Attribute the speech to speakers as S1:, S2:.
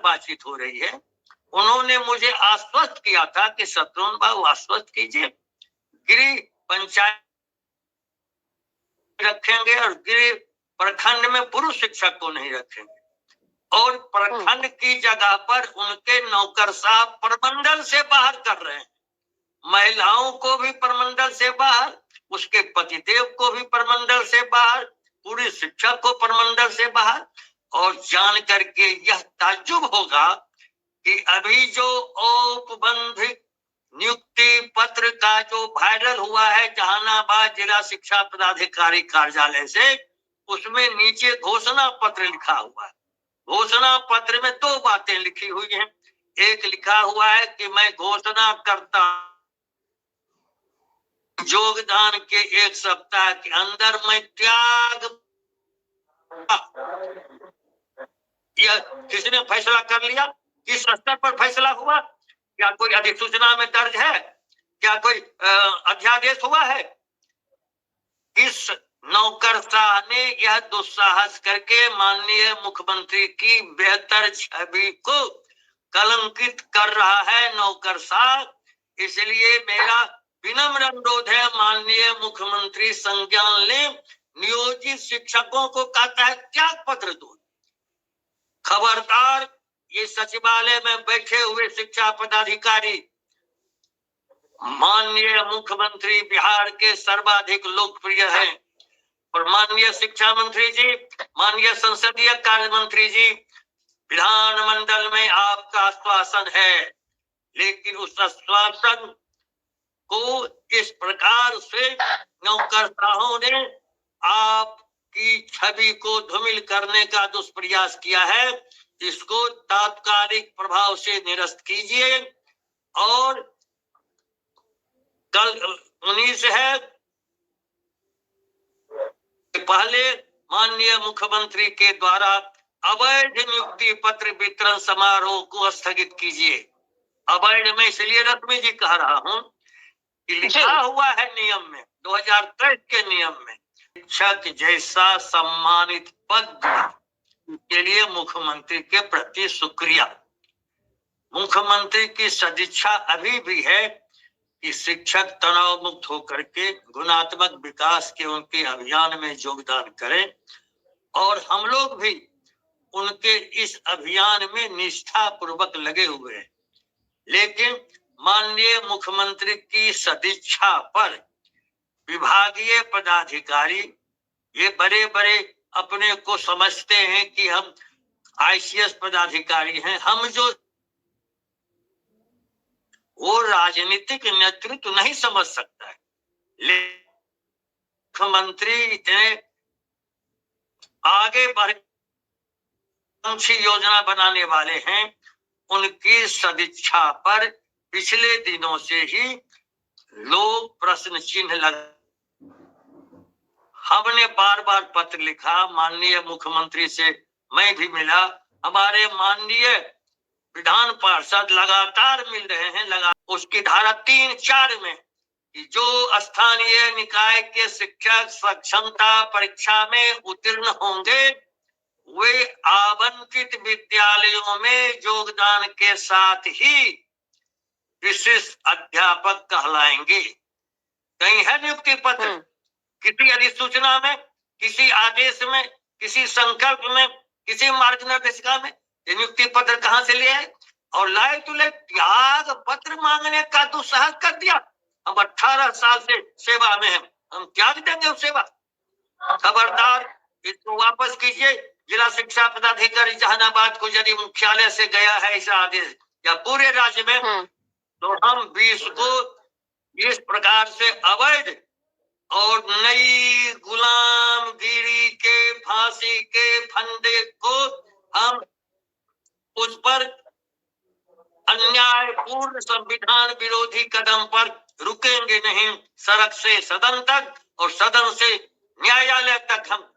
S1: बातचीत हो रही है। उन्होंने मुझे आश्वस्त किया था कि शत्रुघ्न बाबू आश्वस्त कीजिए, गृह पंचायत रखेंगे और गृह प्रखंड में पुरुष शिक्षक को नहीं रखेंगे, और प्रखंड की जगह पर उनके नौकर साहब प्रमंडल से बाहर कर रहे हैं। महिलाओं को भी प्रमंडल से बाहर, उसके पतिदेव को भी प्रमंडल से बाहर, पूरी शिक्षक को प्रमंडल से बाहर। और जान करके यह ताज्जुब होगा कि अभी जो औपबंधिक नियुक्ति पत्र का जो वायरल हुआ है जहानाबाद जिला शिक्षा पदाधिकारी कार्यालय से, उसमें नीचे घोषणा पत्र लिखा हुआ है। घोषणा पत्र में दो बातें लिखी हुई हैं। एक लिखा हुआ है कि मैं घोषणा करता योगदान के 1 सप्ताह के अंदर मैं त्याग, यह किसने फैसला कर लिया? किस स्तर पर फैसला हुआ? क्या कोई अधिसूचना में दर्ज है? क्या कोई अध्यादेश हुआ है? इस नौकरशाह ने यह दुस्साहस करके माननीय मुख्यमंत्री की बेहतर छवि को कलंकित कर रहा है नौकरशाह। इसलिए मेरा विनम्र अनुरोध है, माननीय मुख्यमंत्री संज्ञान ले, नियोजित शिक्षकों को कहता है त्याग पत्र दो। खबरदार, ये सचिवालय में बैठे हुए शिक्षा पदाधिकारी माननीय मुख्यमंत्री बिहार के सर्वाधिक लोकप्रिय हैं, और माननीय शिक्षा मंत्री जी, माननीय संसदीय कार्य मंत्री जी, विधानमंडल में आपका आश्वासन है, लेकिन उस आश्वासन को इस प्रकार से नौकरशाहों ने आपकी छवि को धूमिल करने का दुष्प्रयास किया है। इसको तात्कालिक प्रभाव से निरस्त कीजिए। और कल 19 है, पहले माननीय मुख्यमंत्री के द्वारा अवैध नियुक्ति पत्र वितरण समारोह को स्थगित कीजिए। अवैध में इसलिए रश्मि जी कह रहा हूं कि लिखा हुआ है नियम में, 2023 के नियम में, शिक्षक जैसा सम्मानित पद के लिए मुख्यमंत्री के प्रति शुक्रिया। मुख्यमंत्री की सदिच्छा अभी भी है कि शिक्षक तनाव मुक्त होकर के गुणात्मक विकास के उनके अभियान में योगदान करें, और हम लोग भी उनके इस अभियान में निष्ठा पूर्वक लगे हुए हैं। लेकिन माननीय मुख्यमंत्री की सदिच्छा पर विभागीय पदाधिकारी, ये बड़े बड़े अपने को समझते हैं कि हम आईसीएस पदाधिकारी हैं, हम जो वो राजनीतिक नेतृत्व नहीं समझ सकता है। मुख्यमंत्री इतने आगे बढ़ योजना बनाने वाले हैं, उनकी सदिच्छा पर पिछले दिनों से ही लोग प्रश्न चिन्ह लगा। हमने बार बार पत्र लिखा, माननीय मुख्यमंत्री से मैं भी मिला, हमारे माननीय विधान पार्षद लगातार मिल रहे हैं। उसकी धारा 3-4 में कि जो स्थानीय निकाय के शिक्षक सक्षमता परीक्षा में उत्तीर्ण होंगे वे आवंटित विद्यालयों में योगदान के साथ ही विशिष्ट अध्यापक कहलाएंगे। कहीं है नियुक्ति पत्र? किसी अधिसूचना में, किसी आदेश में, किसी संकल्प में, किसी मार्गदर्शिका में नियुक्ति पत्र कहां से ले आए? और लाए तो ले त्याग पत्र मांगने का दुस्साहस कर दिया। हम 18 साल से सेवा में हैं, हम त्याग देंगे उस सेवा? खबरदार, इसको वापस कीजिए। जिला शिक्षा पदाधिकारी जहानाबाद को यदि मुख्यालय से गया है ऐसा आदेश या पूरे राज्य में, तो हम 20 को इस प्रकार से अवैध और नई गुलामगिरी के फांसी के फंदे को हम उस पर अन्यायपूर्ण संविधान विरोधी कदम पर रुकेंगे नहीं। सड़क से सदन तक और सदन से न्यायालय तक हम